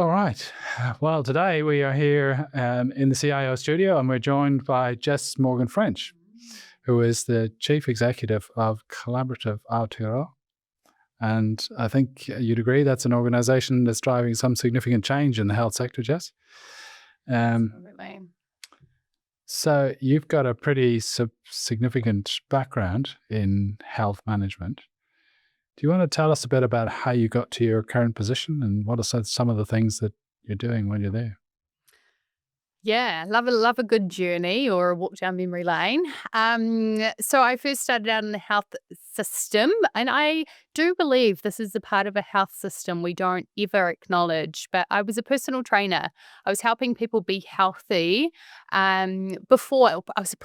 All right. Well, today we are here in the CIO studio and we're joined by Jess Morgan-French, who is the Chief Executive of Collaborative Aotearoa. And I think you'd agree that's an organization that's driving some significant change in the health sector, Jess. Absolutely. So you've got a pretty significant background in health management. Do you want to tell us a bit about how you got to your current position and what are some of the things that you're doing when you're there? Yeah, love a good journey or a walk down memory lane. So I first started out in the health system, and I do believe this is a part of a health system we don't ever acknowledge. But I was a personal trainer. I was helping people be healthy. Before I was a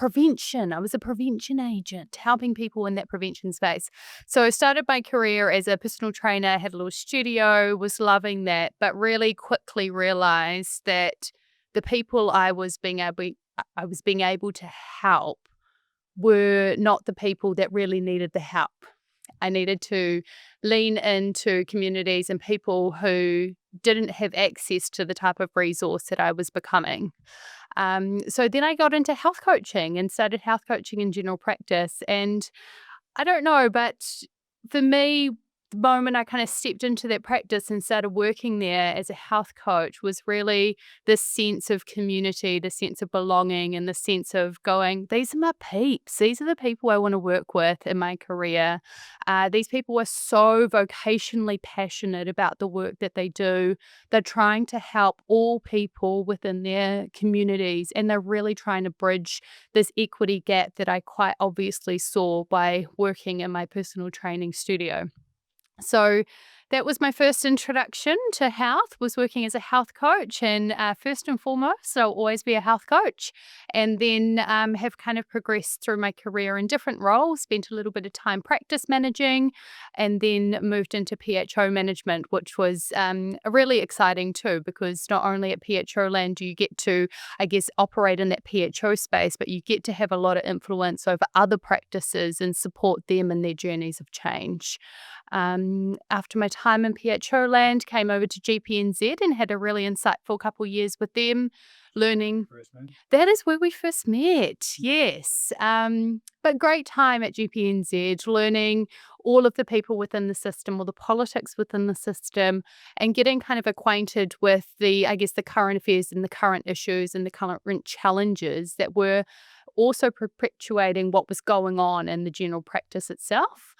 prevention agent, helping people in that prevention space. So I started my career as a personal trainer, had a little studio, was loving that, but really quickly realized that the people I was being able to help were not the people that really needed the help. I needed to lean into communities and people who didn't have access to the type of resource that I was becoming. So then I got into health coaching and started health coaching in general practice. And I don't know, but for me, the moment I kind of stepped into that practice and started working there as a health coach was really this sense of community, the sense of belonging, and the sense of going, these are my peeps. These are the people I want to work with in my career. These people are so vocationally passionate about the work that they do. They're trying to help all people within their communities, and they're really trying to bridge this equity gap that I quite obviously saw by working in my personal training studio. So that was my first introduction to health, was working as a health coach. And first and foremost, I'll always be a health coach. And then have kind of progressed through my career in different roles, spent a little bit of time practice managing, and then moved into PHO management, which was really exciting too, because not only at PHO land do you get to, I guess, operate in that PHO space, but you get to have a lot of influence over other practices and support them in their journeys of change. After my time in PHO land, came over to GPNZ and had a really insightful couple years with them, learning. That is where we first met, yes. But great time at GPNZ, learning all of the people within the system, all the politics within the system, and getting kind of acquainted with the current affairs and the current issues and the current challenges that were also perpetuating what was going on in the general practice itself.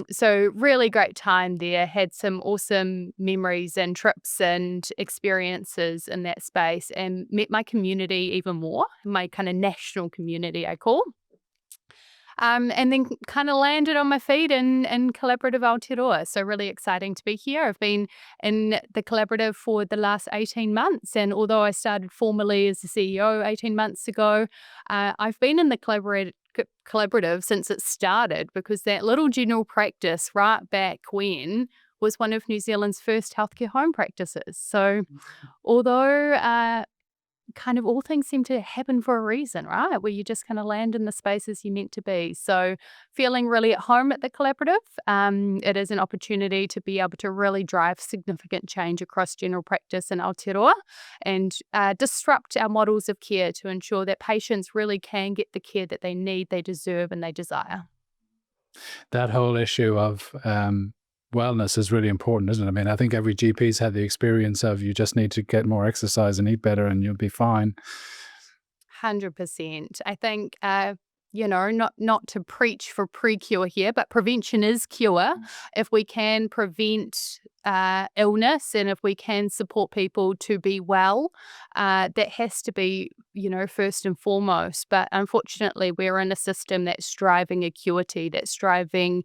So really great time there, had some awesome memories and trips and experiences in that space, and met my community even more, my kind of national community, I call. And then kind of landed on my feet in Collaborative Aotearoa. So really exciting to be here. I've been in the collaborative for the last 18 months. And although I started formally as the CEO 18 months ago, I've been in the collaborative since it started, because that little general practice right back when was one of New Zealand's first healthcare home practices. So although kind of all things seem to happen for a reason, right? Where you just kind of land in the spaces you're meant to be. So feeling really at home at the collaborative. It is an opportunity to be able to really drive significant change across general practice in Aotearoa and disrupt our models of care to ensure that patients really can get the care that they need, they deserve, and they desire. That whole issue of wellness is really important, isn't it? I mean, I think every GP's had the experience of you just need to get more exercise and eat better and you'll be fine. 100%. I think, not to preach for pre-cure here, but prevention is cure. If we can prevent illness and if we can support people to be well, that has to be, first and foremost. But unfortunately, we're in a system that's driving acuity, that's driving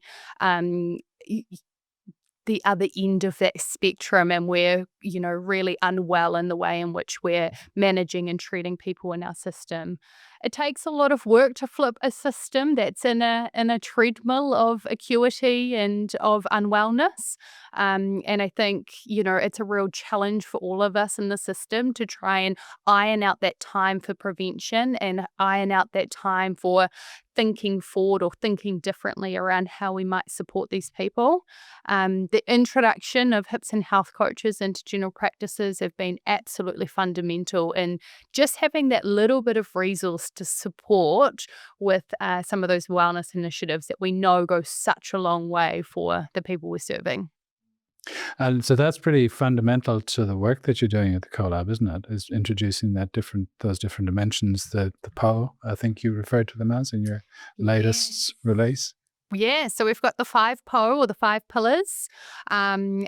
the other end of that spectrum, and we're, really unwell in the way in which we're managing and treating people in our system. it takes a lot of work to flip a system that's in a treadmill of acuity and of unwellness. And I think, it's a real challenge for all of us in the system to try and iron out that time for prevention and iron out that time for thinking forward or thinking differently around how we might support these people. The introduction of hips and health coaches into general practices have been absolutely fundamental in just having that little bit of resource to support with some of those wellness initiatives that we know go such a long way for the people we're serving. And so that's pretty fundamental to the work that you're doing at the Collab, isn't it? Is introducing those different dimensions, the PO, I think you referred to them as in your latest release. Yeah, so we've got the 5 PO or the 5 pillars, and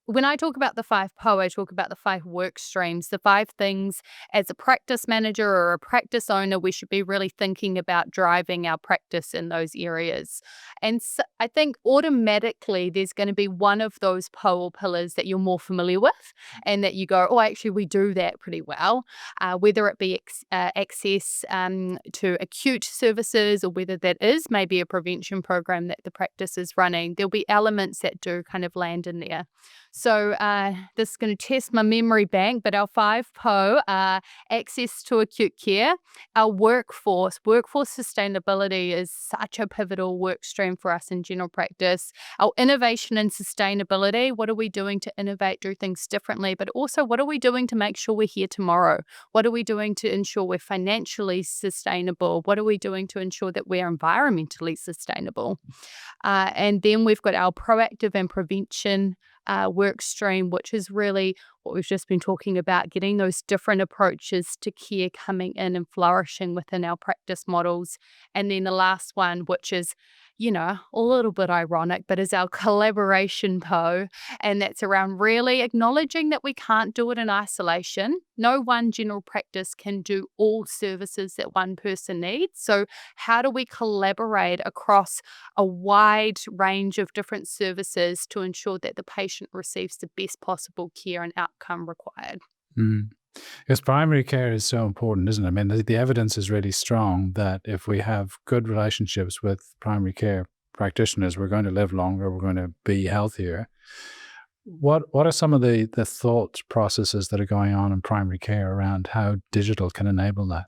when I talk about the 5 PO, I talk about the 5 work streams, the 5 things as a practice manager or a practice owner we should be really thinking about driving our practice in those areas. And so I think automatically there's going to be one of those PO or pillars that you're more familiar with and that you go, oh, actually we do that pretty well, whether it be access to acute services or whether that is maybe a prevention program that the practice is running. There'll be elements that do kind of land in there. So this is going to test my memory bank, but our 5 PO are access to acute care, our workforce sustainability is such a pivotal work stream for us in general practice, our innovation and sustainability, what are we doing to innovate, do things differently, but also what are we doing to make sure we're here tomorrow? What are we doing to ensure we're financially sustainable? What are we doing to ensure that we're environmentally sustainable? And then we've got our proactive and prevention work stream, which is really what we've just been talking about, getting those different approaches to care coming in and flourishing within our practice models. And then the last one, which is, a little bit ironic, but is our collaboration PO. And that's around really acknowledging that we can't do it in isolation. No one general practice can do all services that one person needs. So how do we collaborate across a wide range of different services to ensure that the patient receives the best possible care and outcome required? Because primary care is so important, isn't it? I mean, the evidence is really strong that if we have good relationships with primary care practitioners, we're going to live longer, we're going to be healthier. What are some of the thought processes that are going on in primary care around how digital can enable that?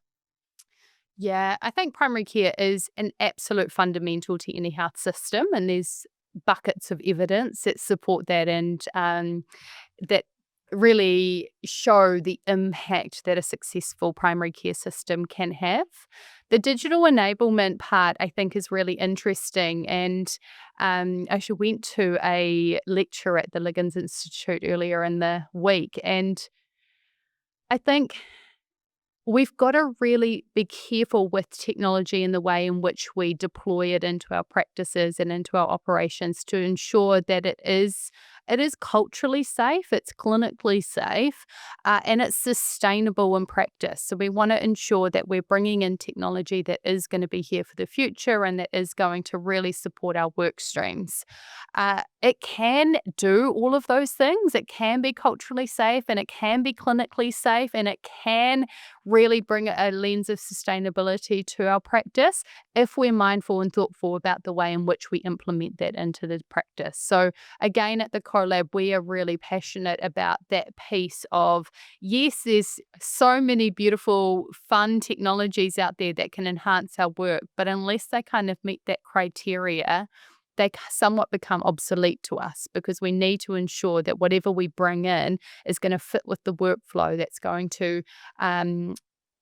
Yeah, I think primary care is an absolute fundamental to any health system, and there's buckets of evidence that support that and that really show the impact that a successful primary care system can have. The digital enablement part, I think, is really interesting. And I actually went to a lecture at the Liggins Institute earlier in the week. And I think we've got to really be careful with technology and the way in which we deploy it into our practices and into our operations to ensure that it is culturally safe, it's clinically safe, and it's sustainable in practice. So we want to ensure that we're bringing in technology that is going to be here for the future and that is going to really support our work streams. It can do all of those things. It can be culturally safe and it can be clinically safe and it can really bring a lens of sustainability to our practice if we're mindful and thoughtful about the way in which we implement that into the practice. So again, at the Collab, we are really passionate about that piece of, yes, there's so many beautiful, fun technologies out there that can enhance our work, but unless they kind of meet that criteria, they somewhat become obsolete to us because we need to ensure that whatever we bring in is going to fit with the workflow that's going to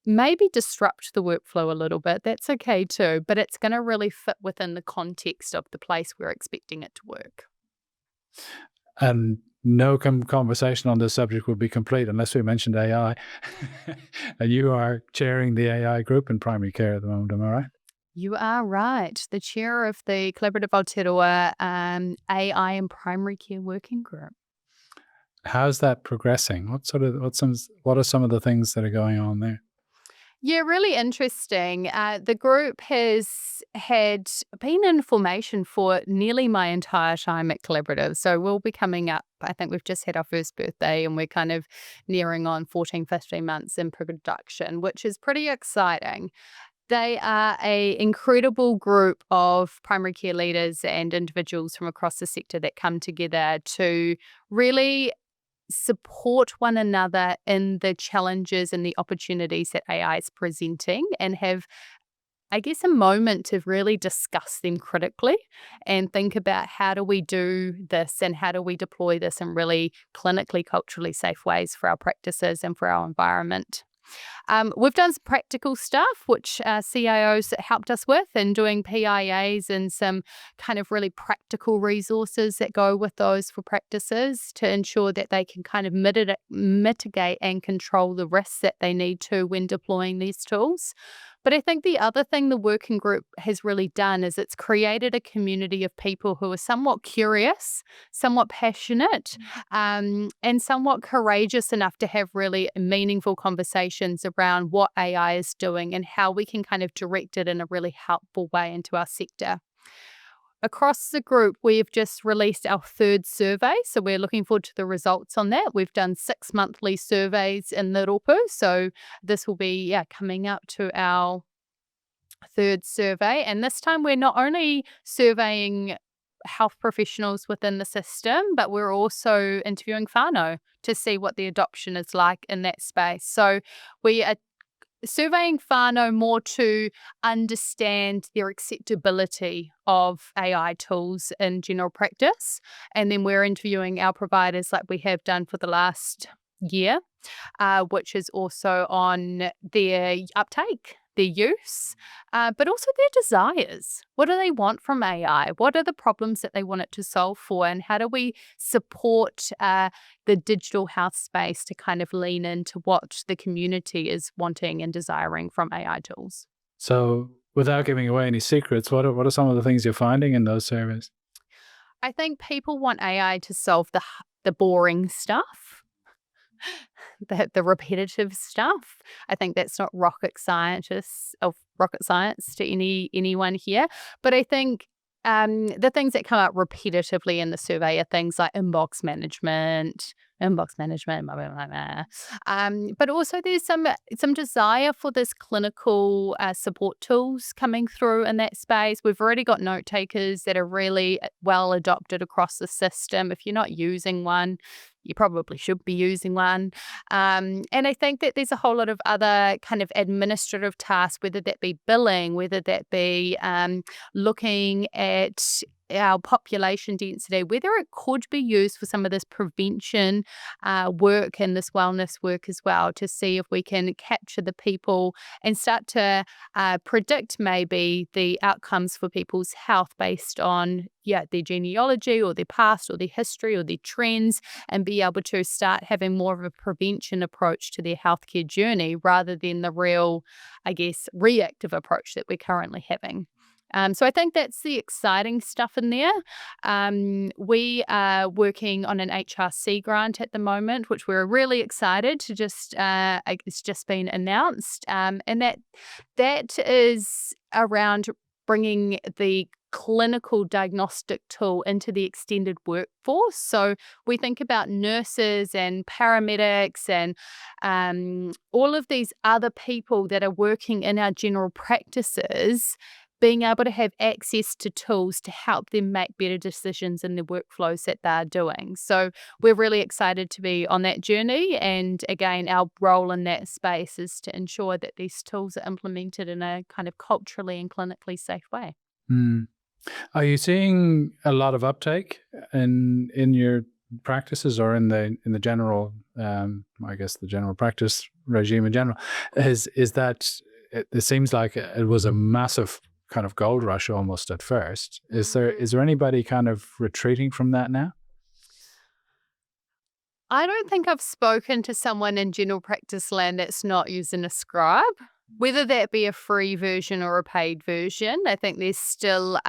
maybe disrupt the workflow a little bit. That's okay too, but it's going to really fit within the context of the place we're expecting it to work. And no conversation on this subject would be complete unless we mentioned AI. And you are chairing the AI group in primary care at the moment, am I right? You are right. The chair of the Collaborative Aotearoa AI and Primary Care Working Group. How's that progressing? What are some of the things that are going on there? Yeah, really interesting. The group has been in formation for nearly my entire time at Collaborative. So we'll be coming up, I think we've just had our first birthday and we're kind of nearing on 14, 15 months in production, which is pretty exciting. They are a incredible group of primary care leaders and individuals from across the sector that come together to really support one another in the challenges and the opportunities that AI is presenting, and have, I guess, a moment to really discuss them critically and think about how do we do this and how do we deploy this in really clinically, culturally safe ways for our practices and for our environment. We've done some practical stuff, which CIOs helped us with, and doing PIAs and some kind of really practical resources that go with those for practices to ensure that they can kind of mitigate and control the risks that they need to when deploying these tools. But I think the other thing the working group has really done is it's created a community of people who are somewhat curious, somewhat passionate, and somewhat courageous enough to have really meaningful conversations around what AI is doing and how we can kind of direct it in a really helpful way into our sector. Across the group, we've just released our third survey, so we're looking forward to the results on that. We've done 6 monthly surveys in the Ropu, so this will be coming up to our third survey. And this time we're not only surveying health professionals within the system, but we're also interviewing whānau to see what the adoption is like in that space. So we are surveying whānau more to understand their acceptability of AI tools in general practice. And then we're interviewing our providers like we have done for the last year, which is also on their uptake, their use, but also their desires. What do they want from AI? What are the problems that they want it to solve for? And how do we support the digital health space to kind of lean into what the community is wanting and desiring from AI tools? So without giving away any secrets, what are some of the things you're finding in those surveys? I think people want AI to solve the boring stuff. The repetitive stuff. I think that's not rocket science to anyone here. But I think the things that come up repetitively in the survey are things like inbox management, blah, blah, blah, blah. But also there's some desire for this clinical support tools coming through in that space. We've already got note takers that are really well adopted across the system. If you're not using one, you probably should be using one. And I think that there's a whole lot of other kind of administrative tasks, whether that be billing, whether that be looking at our population density, whether it could be used for some of this prevention work and this wellness work as well, to see if we can capture the people and start to predict maybe the outcomes for people's health based on their genealogy or their past or their history or their trends, and be able to start having more of a prevention approach to their healthcare journey rather than the real, I guess, reactive approach that we're currently having. So I think that's the exciting stuff in there. We are working on an HRC grant at the moment, which we're really excited to it's just been announced. And that is around bringing the clinical diagnostic tool into the extended workforce. So we think about nurses and paramedics and all of these other people that are working in our general practices, being able to have access to tools to help them make better decisions in the workflows that they're doing. So we're really excited to be on that journey. And again, our role in that space is to ensure that these tools are implemented in a kind of culturally and clinically safe way. Are you seeing a lot of uptake in your practices or in the general, I guess the general practice regime in general? Is that it seems like it was a massive kind of gold rush almost at first. Is there anybody kind of retreating from that now? I don't think I've spoken to someone in general practice land that's not using a scribe, whether that be a free version or a paid version. I think there's still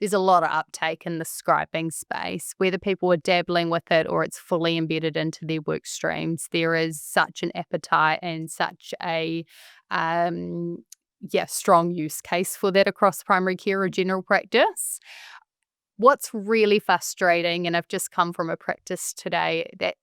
there's a lot of uptake in the scribing space, whether people are dabbling with it or it's fully embedded into their work streams. There is such an appetite and such a strong use case for that across primary care or general practice. What's really frustrating, and I've just come from a practice today that,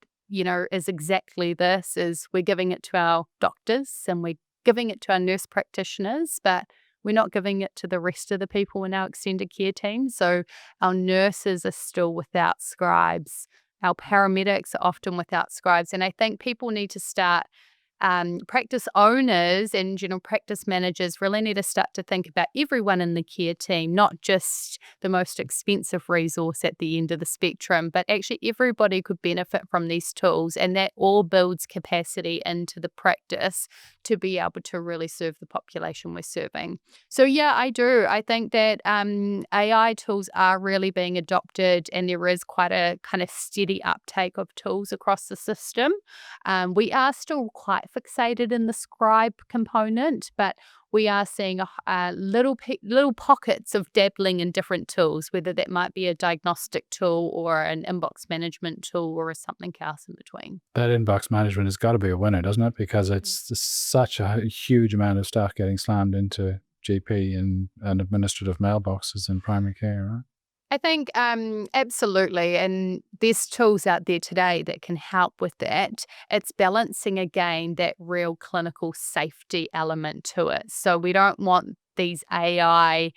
is exactly this, is we're giving it to our doctors and we're giving it to our nurse practitioners, but we're not giving it to the rest of the people in our extended care team. So our nurses are still without scribes. Our paramedics are often without scribes. And I think people need to start, practice owners and general practice managers really need to start to think about everyone in the care team, not just the most expensive resource at the end of the spectrum, but actually everybody could benefit from these tools, and that all builds capacity into the practice to be able to really serve the population we're serving. So yeah, I do. I think that AI tools are really being adopted, and there is quite a kind of steady uptake of tools across the system. We are still quite fixated in the scribe component, but we are seeing little pockets of dabbling in different tools, whether that might be a diagnostic tool or an inbox management tool or something else in between. That inbox management has got to be a winner, doesn't it? Because it's such a huge amount of stuff getting slammed into GP and administrative mailboxes in primary care, right? I think absolutely, and there's tools out there today that can help with that. It's balancing again that real clinical safety element to it. So we don't want these AI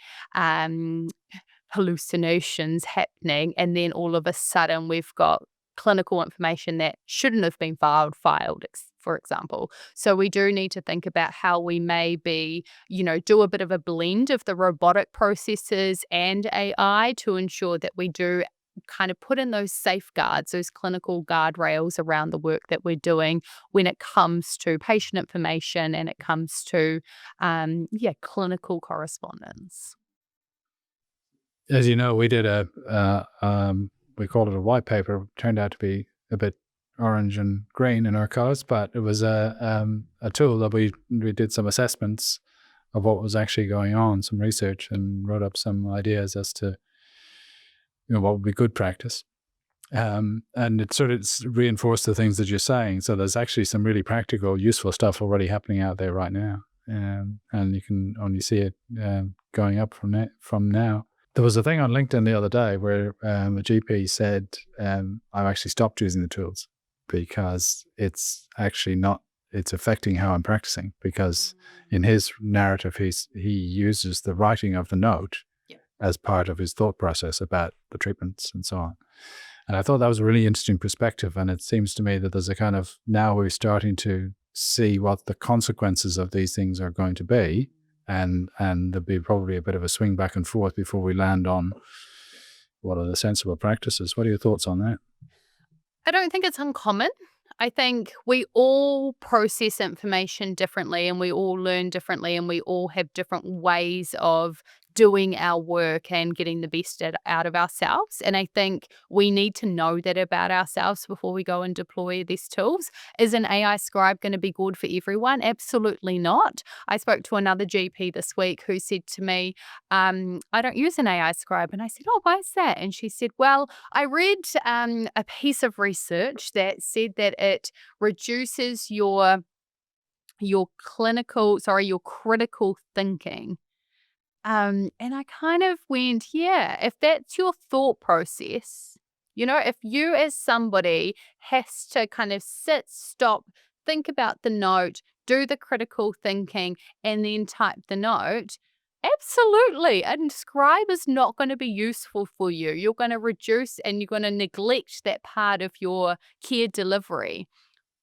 hallucinations happening, and then all of a sudden we've got clinical information that shouldn't have been filed, for example. So we do need to think about how we maybe, do a bit of a blend of the robotic processes and AI to ensure that we do kind of put in those safeguards, those clinical guardrails around the work that we're doing when it comes to patient information and it comes to, clinical correspondence. As you know, we did we called it a white paper. It turned out to be a bit orange and green in our colors, but it was a tool that we did some assessments of what was actually going on, some research, and wrote up some ideas as to what would be good practice. And it sort of reinforced the things that you're saying. So there's actually some really practical, useful stuff already happening out there right now, and you can only see it going up from now. There was a thing on LinkedIn the other day where a GP said, I've actually stopped using the tools because it's affecting how I'm practicing, because in his narrative, he uses the writing of the note as part of his thought process about the treatments and so on. And I thought that was a really interesting perspective. And it seems to me that there's a kind of, now we're starting to see what the consequences of these things are going to be. And there'll be probably a bit of a swing back and forth before we land on what are the sensible practices. What are your thoughts on that? I don't think it's uncommon. I think we all process information differently, and we all learn differently, and we all have different ways of doing our work and getting the best out of ourselves. And I think we need to know that about ourselves before we go and deploy these tools. Is an AI scribe going to be good for everyone? Absolutely not. I spoke to another GP this week who said to me, I don't use an AI scribe. And I said, oh, why is that? And she said, well, I read a piece of research that said that it reduces your critical thinking. And I kind of went, if that's your thought process, if you as somebody has to kind of sit, stop, think about the note, do the critical thinking, and then type the note, absolutely. A scribe is not going to be useful for you. You're going to reduce and you're going to neglect that part of your care delivery.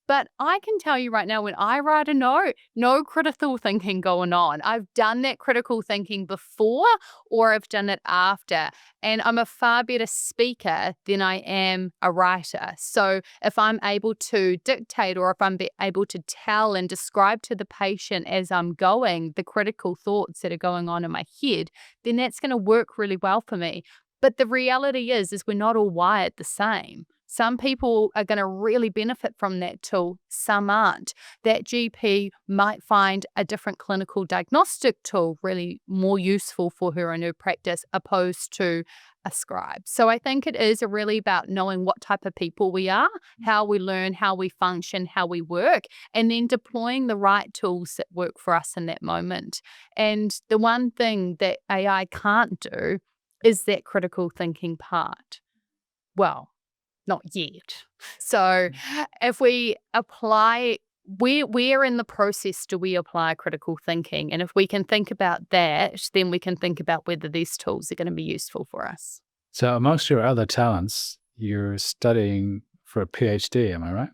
But I can tell you right now, when I write a note, no critical thinking going on. I've done that critical thinking before, or I've done it after. And I'm a far better speaker than I am a writer. So if I'm able to dictate, or if I'm able to tell and describe to the patient as I'm going the critical thoughts that are going on in my head, then that's going to work really well for me. But the reality is we're not all wired the same. Some people are going to really benefit from that tool. Some aren't. That GP might find a different clinical diagnostic tool really more useful for her in her practice opposed to a scribe. So I think it is really about knowing what type of people we are, how we learn, how we function, how we work, and then deploying the right tools that work for us in that moment. And the one thing that AI can't do is that critical thinking part. Well, not yet. So if we apply, where in the process do we apply critical thinking? And if we can think about that, then we can think about whether these tools are going to be useful for us. So amongst your other talents, you're studying for a PhD, am I right?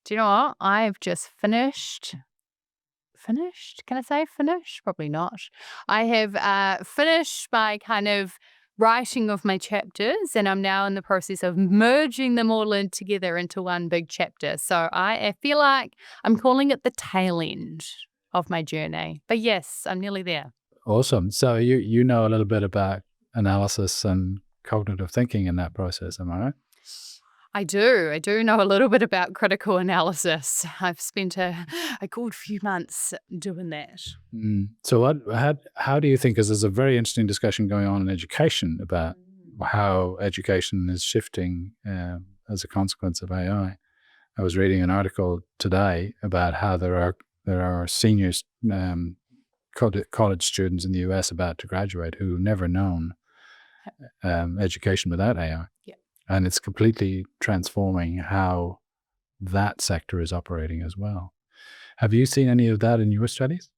Do you know what? I've just finished? Can I say finished? Probably not. I have finished my kind of writing of my chapters, and I'm now in the process of merging them all in together into one big chapter. So I feel like I'm calling it the tail end of my journey. But yes, I'm nearly there. Awesome. So you know a little bit about analysis and cognitive thinking in that process, am I right? I do know a little bit about critical analysis. I've spent a good few months doing that. So how do you think, because there's a very interesting discussion going on in education about how education is shifting as a consequence of AI. I was reading an article today about how there are seniors, college students in the US about to graduate who've never known education without AI. Yeah. And it's completely transforming how that sector is operating as well. Have you seen any of that in your studies?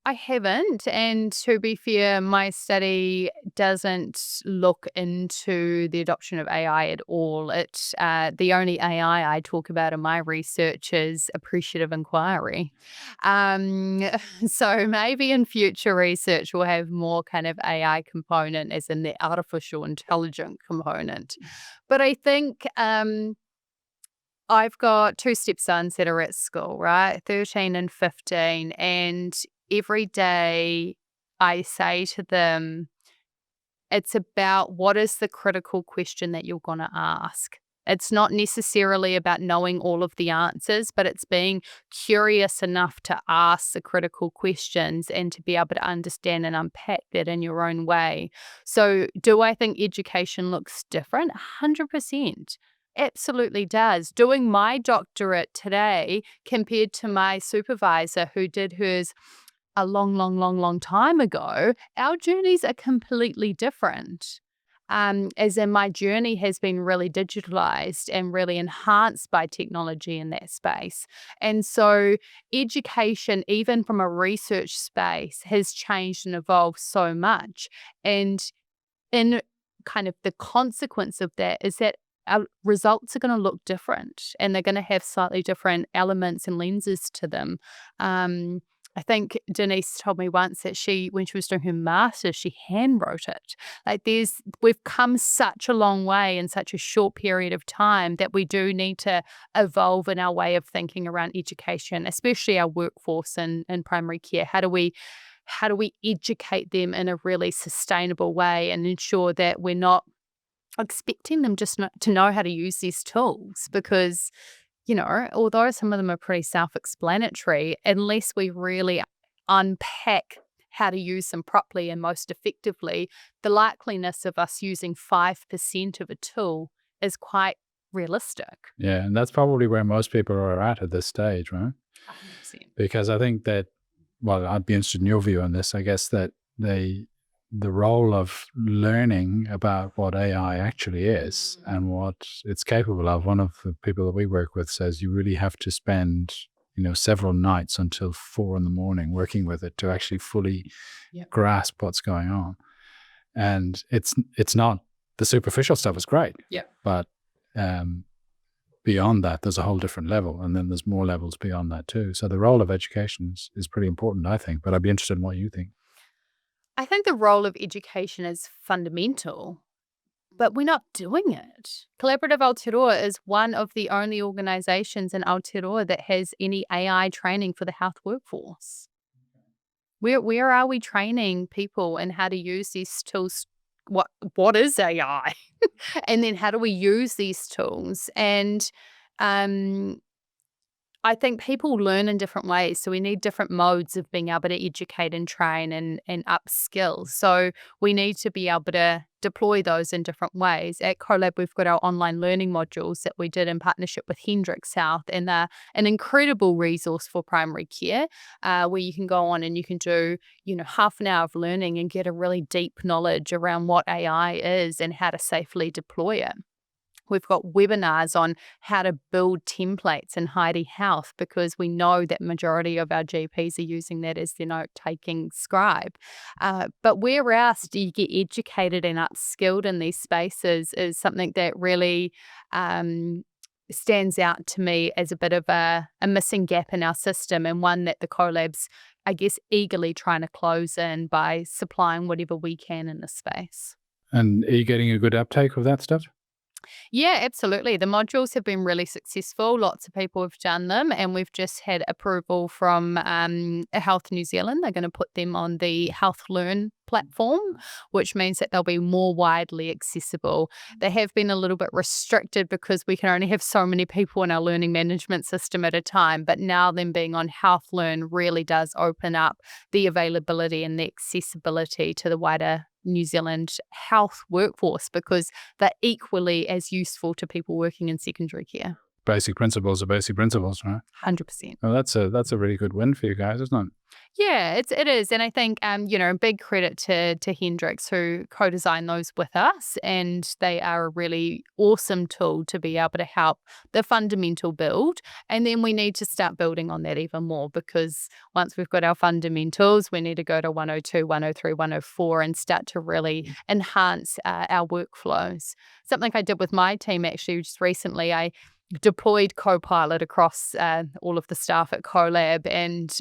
I haven't. And to be fair, my study doesn't look into the adoption of AI at all. The only AI I talk about in my research is appreciative inquiry. So maybe in future research we'll have more kind of AI component, as in the artificial intelligence component. But I think I've got two stepsons that are at school, right? 13 and 15. And every day I say to them, it's about what is the critical question that you're going to ask. It's not necessarily about knowing all of the answers, but it's being curious enough to ask the critical questions and to be able to understand and unpack that in your own way. So do I think education looks different? 100%. Absolutely does. Doing my doctorate today compared to my supervisor who did hers a long time ago, our journeys are completely different. As in my journey has been really digitalized and really enhanced by technology in that space. And so education, even from a research space, has changed and evolved so much. And in kind of the consequence of that is that our results are going to look different and they're going to have slightly different elements and lenses to them. I think Denise told me once that when she was doing her master's, she handwrote it. Like we've come such a long way in such a short period of time that we do need to evolve in our way of thinking around education, especially our workforce and primary care. How do we educate them in a really sustainable way and ensure that we're not expecting them just to know how to use these tools? Because although some of them are pretty self-explanatory, unless we really unpack how to use them properly and most effectively, the likeliness of us using 5% of a tool is quite realistic. Yeah, and that's probably where most people are at this stage, right? 100%. Because I think that, well, I'd be interested in your view on this. I guess that the role of learning about what AI actually is and what it's capable of. One of the people that we work with says you really have to spend, several nights until 4 a.m. working with it to actually fully grasp what's going on. And it's not, the superficial stuff is great. Yeah. But beyond that, there's a whole different level. And then there's more levels beyond that too. So the role of education is pretty important, I think. But I'd be interested in what you think. I think the role of education is fundamental, but we're not doing it. Collaborative Aotearoa is one of the only organizations in Aotearoa that has any AI training for the health workforce. Where are we training people in how to use these tools what is AI? And then how do we use these tools? And I think people learn in different ways. So we need different modes of being able to educate and train and upskill. So we need to be able to deploy those in different ways. At Collab, we've got our online learning modules that we did in partnership with Hendricks Health, and they're an incredible resource for primary care, where you can go on and you can do, half an hour of learning and get a really deep knowledge around what AI is and how to safely deploy it. We've got webinars on how to build templates in Heidi Health, because we know that majority of our GPs are using that as their note-taking scribe. But where else do you get educated and upskilled in these spaces is something that really stands out to me as a bit of a missing gap in our system, and one that the Collab's, I guess, eagerly trying to close in by supplying whatever we can in this space. And are you getting a good uptake of that stuff? Yeah, absolutely. The modules have been really successful. Lots of people have done them, and we've just had approval from Health New Zealand. They're going to put them on the Health Learn platform, which means that they'll be more widely accessible. They have been a little bit restricted because we can only have so many people in our learning management system at a time, but now them being on Health Learn really does open up the availability and the accessibility to the wider New Zealand health workforce, because they're equally as useful to people working in secondary care. Basic principles are basic principles, right? 100%. Well, that's a really good win for you guys, isn't it? Yeah, it is. And I think, big credit to Hendricks, who co-designed those with us. And they are a really awesome tool to be able to help the fundamental build. And then we need to start building on that even more, because once we've got our fundamentals, we need to go to 102, 103, 104 and start to really enhance our workflows. Something I did with my team actually just recently, I deployed Copilot across all of the staff at Collab, and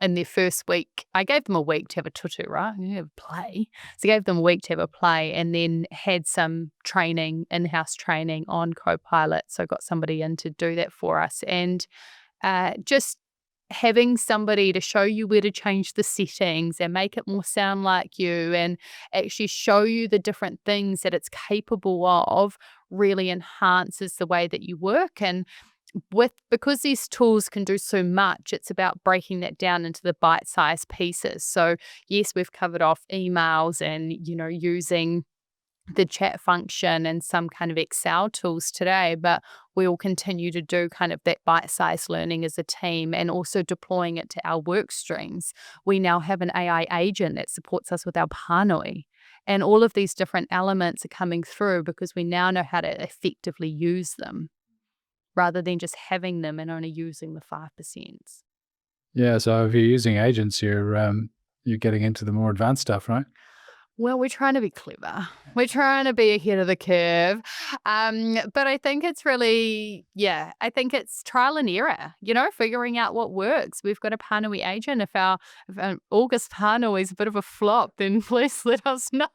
in their first week, I gave them a week to have a tutu, right? Have a play. So I gave them a week to have a play, and then had some training, in-house training on Copilot. So I got somebody in to do that for us, and just having somebody to show you where to change the settings and make it more sound like you, and actually show you the different things that it's capable of, really enhances the way that you work. And because these tools can do so much, it's about breaking that down into the bite-sized pieces. So yes, we've covered off emails and using the chat function and some kind of Excel tools today, but we will continue to do kind of that bite-sized learning as a team, and also deploying it to our work streams. We now have an AI agent that supports us with our pānui, and all of these different elements are coming through because we now know how to effectively use them, rather than just having them and only using the 5%. Yeah, so if you're using agents, you're getting into the more advanced stuff, right? Well, we're trying to be clever. We're trying to be ahead of the curve. But I think it's really, I think it's trial and error, figuring out what works. We've got a pānui agent. If our August pānui is a bit of a flop, then please let us know.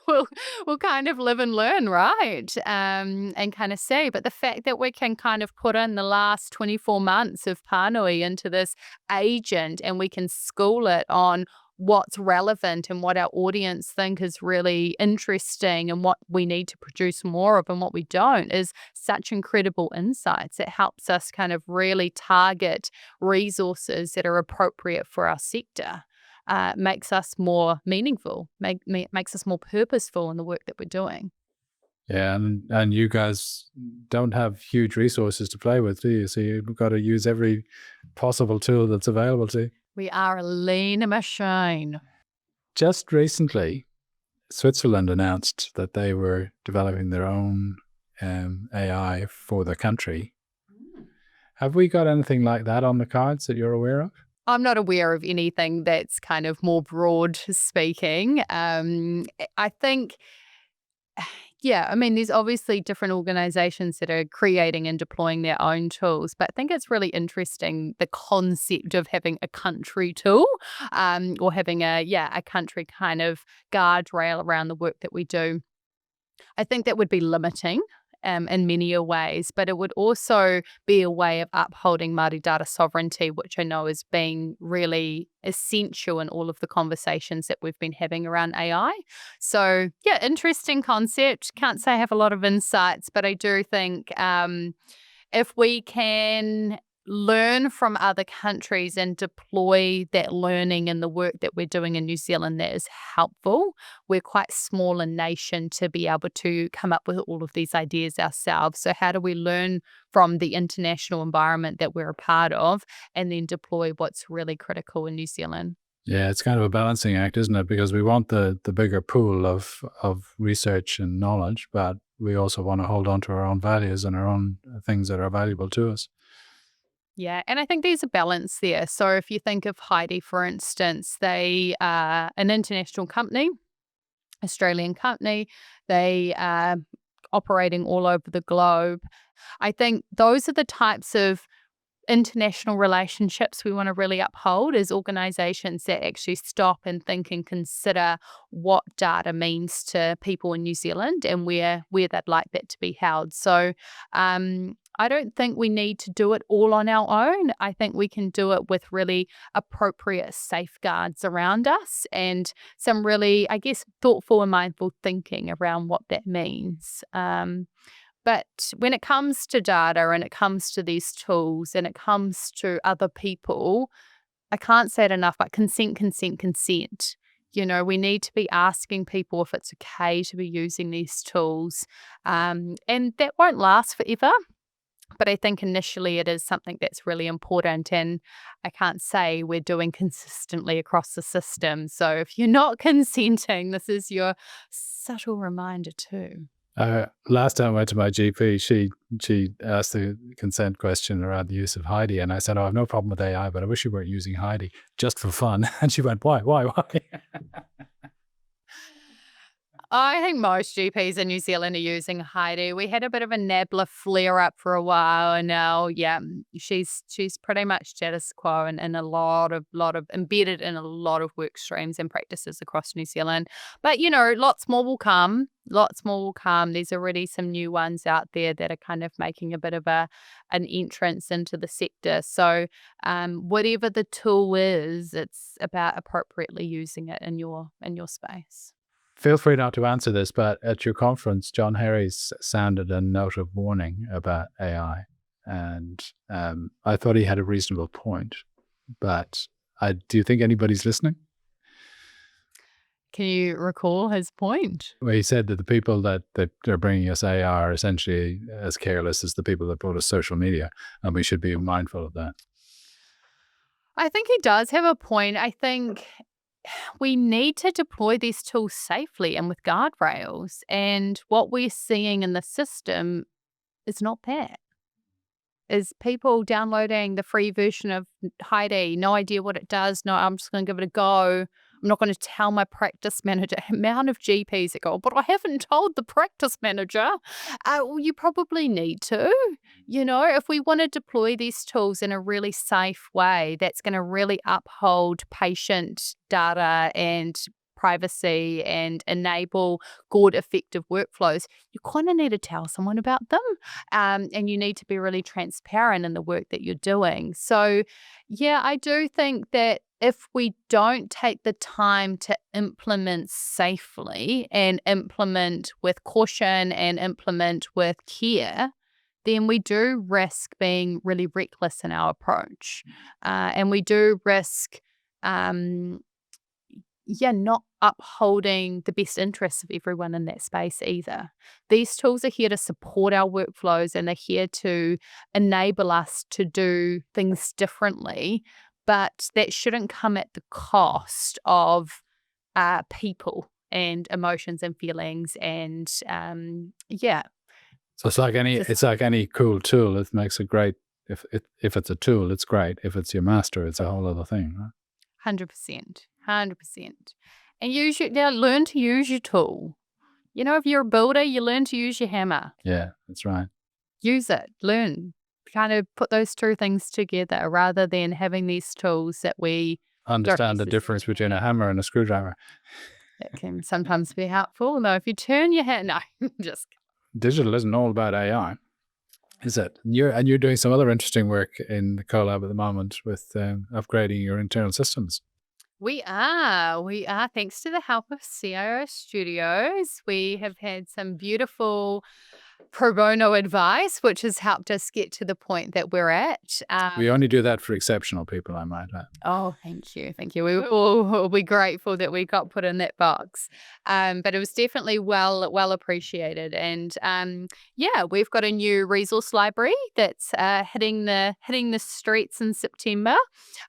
We'll kind of live and learn, right? And kind of see. But the fact that we can kind of put in the last 24 months of pānui into this agent, and we can school it on what's relevant and what our audience think is really interesting and what we need to produce more of and what we don't, is such incredible insights. It helps us kind of really target resources that are appropriate for our sector. Makes us more meaningful, makes us more purposeful in the work that we're doing. Yeah, and you guys don't have huge resources to play with, do you? So you've got to use every possible tool that's available to you. We are a lean machine. Just recently, Switzerland announced that they were developing their own AI for the country. Have we got anything like that on the cards that you're aware of? I'm not aware of anything that's kind of more broad speaking. I think, there's obviously different organizations that are creating and deploying their own tools, but I think it's really interesting, the concept of having a country tool, or having a country kind of guardrail around the work that we do. I think that would be limiting in many ways, but it would also be a way of upholding Māori data sovereignty, which I know is being really essential in all of the conversations that we've been having around AI. So yeah, interesting concept. Can't say I have a lot of insights, but I do think if we can learn from other countries and deploy that learning in the work that we're doing in New Zealand, that is helpful. We're quite small a nation to be able to come up with all of these ideas ourselves. So how do we learn from the international environment that we're a part of and then deploy what's really critical in New Zealand? Yeah, it's kind of a balancing act, isn't it? Because we want the bigger pool of research and knowledge, but we also want to hold on to our own values and our own things that are valuable to us. Yeah, and I think there's a balance there. So if you think of Heidi, for instance, they are an international company, Australian company. They are operating all over the globe. I think those are the types of international relationships we want to really uphold as organizations that actually stop and think and consider what data means to people in New Zealand and where they'd like that to be held. So I don't think we need to do it all on our own. I think we can do it with really appropriate safeguards around us and some really, I guess, thoughtful and mindful thinking around what that means. But when it comes to data and it comes to these tools and it comes to other people, I can't say it enough, but consent. You know, we need to be asking people if it's okay to be using these tools. And that won't last forever. But I think initially it is something that's really important, and I can't say we're doing consistently across the system. So if you're not consenting, this is your subtle reminder too. Last time I went to my GP, she asked the consent question around the use of Heidi, and I said, "Oh, I have no problem with AI, but I wish you weren't using Heidi just for fun." And she went, "Why? I think most GPs in New Zealand are using Heidi. We had a bit of a NABLA flare up for a while, and now, yeah, she's pretty much status quo and a lot of embedded in a lot of work streams and practices across New Zealand. But you know, lots more will come. There's already some new ones out there that are kind of making a bit of an entrance into the sector. So whatever the tool is, it's about appropriately using it in your space. Feel free not to answer this, but at your conference, John Harries sounded a note of warning about AI. And I thought he had a reasonable point. But do you think anybody's listening? Can you recall his point? Well, he said that the people that are bringing us AI are essentially as careless as the people that brought us social media. And we should be mindful of that. I think he does have a point. I think we need to deploy these tools safely and with guardrails. And what we're seeing in the system is not that. Is people downloading the free version of Heidi, no idea what it does. No, I'm just going to give it a go. I'm not going to tell my practice manager. Amount of GPs that go, but I haven't told the practice manager. Well, you probably need to. You know, if we want to deploy these tools in a really safe way, that's going to really uphold patient data and privacy and enable good, effective workflows, you kind of need to tell someone about them. And you need to be really transparent in the work that you're doing. So, yeah, I do think that if we don't take the time to implement safely and implement with caution and implement with care, then we do risk being really reckless in our approach. And we do risk not upholding the best interests of everyone in that space either. These tools are here to support our workflows and they're here to enable us to do things differently, but that shouldn't come at the cost of people and emotions and feelings and So it's like any cool tool. It makes it great. If it's a tool, it's great. If it's your master, it's a whole other thing, right? 100%. And learn to use your tool. You know, if you're a builder, you learn to use your hammer. Yeah, that's right. Use it, learn, kind of put those two things together rather than having these tools that we understand the difference between a hammer and a screwdriver. That can sometimes be helpful. No, if you turn your hand, no, just digital isn't all about AI, is it? And you're doing some other interesting work in the collab at the moment with upgrading your internal systems. We are. Thanks to the help of CIO Studios, we have had some beautiful pro bono advice, which has helped us get to the point that we're at. We only do that for exceptional people, I might add. Oh, thank you. Thank you. We will be grateful that we got put in that box. But it was definitely well appreciated. And yeah, we've got a new resource library that's hitting the streets in September.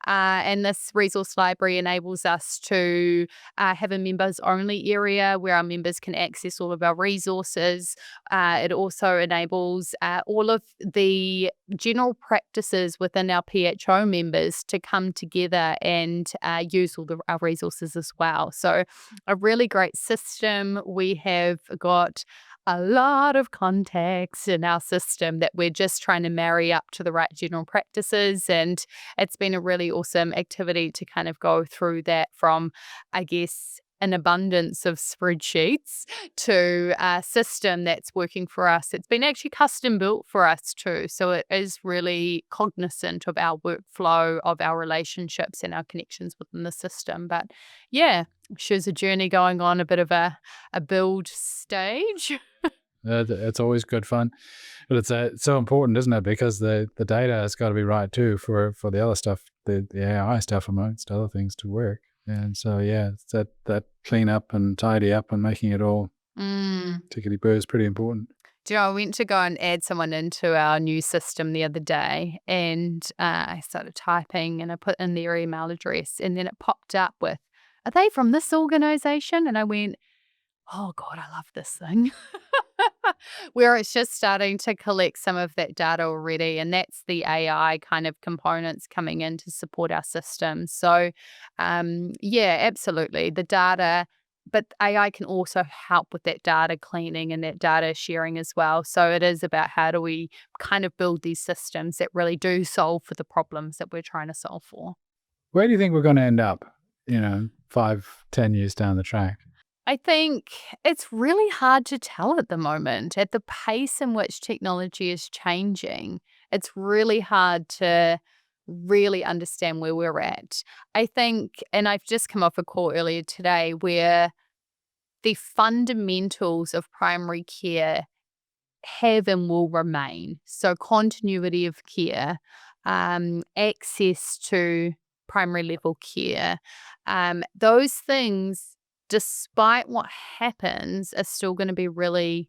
And this resource library enables us to have a members only area where our members can access all of our resources. It also enables all of the general practices within our PHO members to come together and use all our resources as well. So a really great system. We have got a lot of contacts in our system that we're just trying to marry up to the right general practices. And it's been a really awesome activity to kind of go through that from, I guess, an abundance of spreadsheets to a system that's working for us. It's been actually custom built for us too. So it is really cognizant of our workflow, of our relationships and our connections within the system. But yeah, shows a journey going on, a bit of a build stage. It's always good fun. But it's so important, isn't it? Because the data has got to be right too for the other stuff, the AI stuff amongst other things to work. And so, yeah, it's that clean up and tidy up and making it all tickety-boo is pretty important. Do you know, I went to go and add someone into our new system the other day, and I started typing and I put in their email address, and then it popped up with, "Are they from this organization?" And I went, "Oh God, I love this thing." Where it's just starting to collect some of that data already, and that's the AI kind of components coming in to support our system. So, yeah, absolutely. The data, but AI can also help with that data cleaning and that data sharing as well. So it is about how do we kind of build these systems that really do solve for the problems that we're trying to solve for. Where do you think we're going to end up, 5-10 years down the track? I think it's really hard to tell at the moment. At the pace in which technology is changing, it's really hard to really understand where we're at. I think, and I've just come off a call earlier today where the fundamentals of primary care have and will remain. So continuity of care, access to primary level care, those things, despite what happens, are still going to be really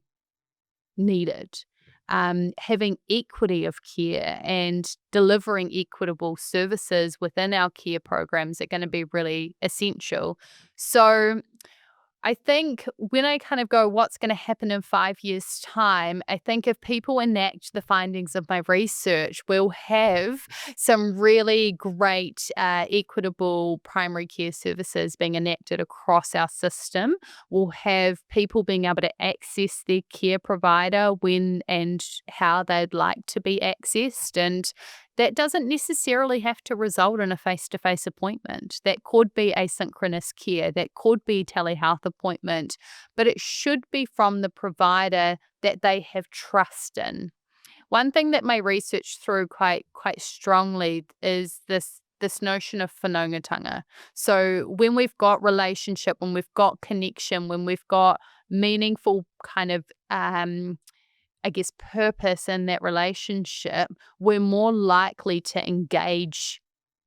needed. Having equity of care and delivering equitable services within our care programs are going to be really essential. So I think when I kind of go, what's going to happen in 5 years' time, I think if people enact the findings of my research, we'll have some really great equitable primary care services being enacted across our system. We'll have people being able to access their care provider when and how they'd like to be accessed. And that doesn't necessarily have to result in a face-to-face appointment. That could be asynchronous care. That could be telehealth appointment. But it should be from the provider that they have trust in. One thing that my research through quite strongly is this notion of whanaungatanga. So when we've got relationship, when we've got connection, when we've got meaningful kind of I guess, purpose in that relationship, we're more likely to engage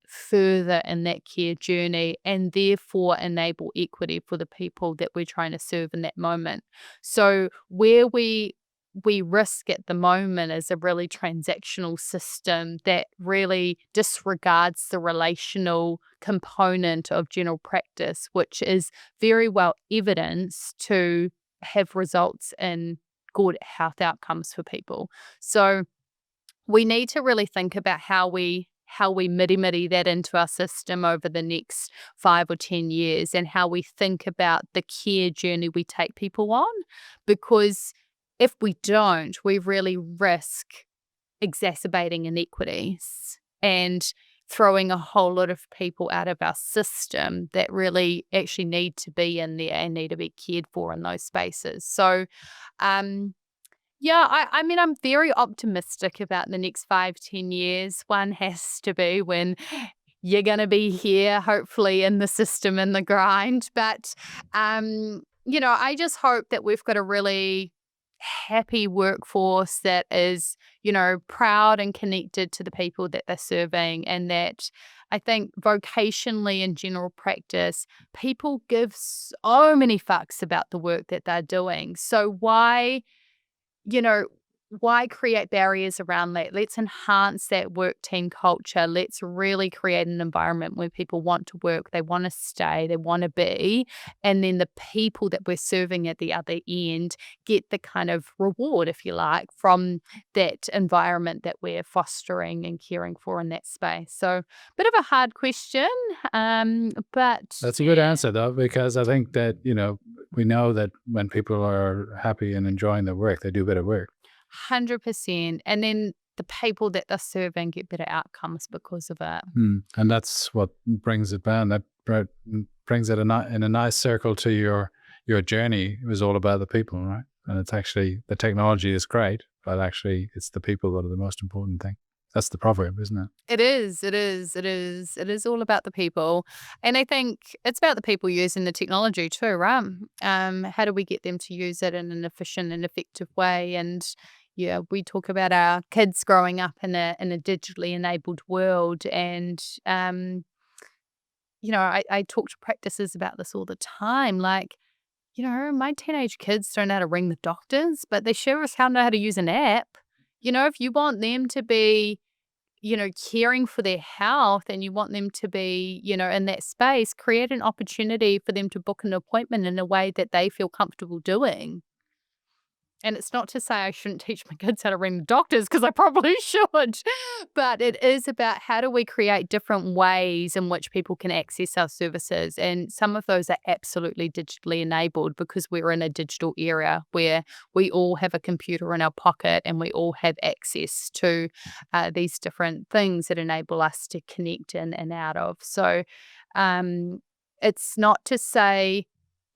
further in that care journey and therefore enable equity for the people that we're trying to serve in that moment. So where we risk at the moment is a really transactional system that really disregards the relational component of general practice, which is very well evidenced to have results in good health outcomes for people. So we need to really think about how we midi that into our system over the next 5 or 10 years and how we think about the care journey we take people on. Because if we don't, we really risk exacerbating inequities and throwing a whole lot of people out of our system that really actually need to be in there and need to be cared for in those spaces. So Yeah, I mean, I'm very optimistic about the next 5, 10 years. One has to be when you're going to be here, hopefully in the system, in the grind. But, I just hope that we've got a really happy workforce that is, proud and connected to the people that they're serving. And that I think vocationally in general practice, people give so many fucks about the work that they're doing. So you know, why create barriers around that? Let's enhance that work team culture. Let's really create an environment where people want to work, they want to stay, they want to be. And then the people that we're serving at the other end get the kind of reward, if you like, from that environment that we're fostering and caring for in that space. So, bit of a hard question, but That's a good answer, though, because I think that, we know that when people are happy and enjoying their work, they do better work. 100%. And then the people that they're serving get better outcomes because of it. And that's what brings it down. That brings it in a nice circle to your journey. It was all about the people, right? And it's actually, the technology is great, but actually it's the people that are the most important thing. That's the proverb, isn't it? It is. It is. It is. It is all about the people. And I think it's about the people using the technology too, right? How do we get them to use it in an efficient and effective way? And yeah, we talk about our kids growing up in a digitally enabled world. And I talk to practices about this all the time. Like, my teenage kids don't know how to ring the doctors, but they sure as hell know how to use an app. If you want them to be caring for their health and you want them to be, in that space, create an opportunity for them to book an appointment in a way that they feel comfortable doing. And it's not to say I shouldn't teach my kids how to ring the doctors, because I probably should. But it is about how do we create different ways in which people can access our services. And some of those are absolutely digitally enabled because we're in a digital era where we all have a computer in our pocket and we all have access to these different things that enable us to connect in and out of. So it's not to say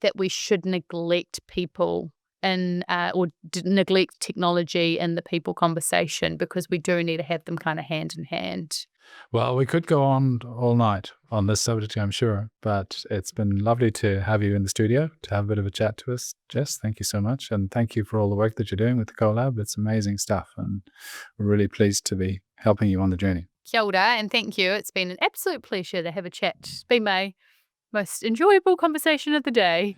that we should neglect people or neglect technology in the people conversation, because we do need to have them kind of hand in hand. Well, we could go on all night on this subject, I'm sure, but it's been lovely to have you in the studio to have a bit of a chat to us, Jess. Thank you so much. And thank you for all the work that you're doing with the Collab. It's amazing stuff. And we're really pleased to be helping you on the journey. Kia ora, and thank you. It's been an absolute pleasure to have a chat. It's been my most enjoyable conversation of the day.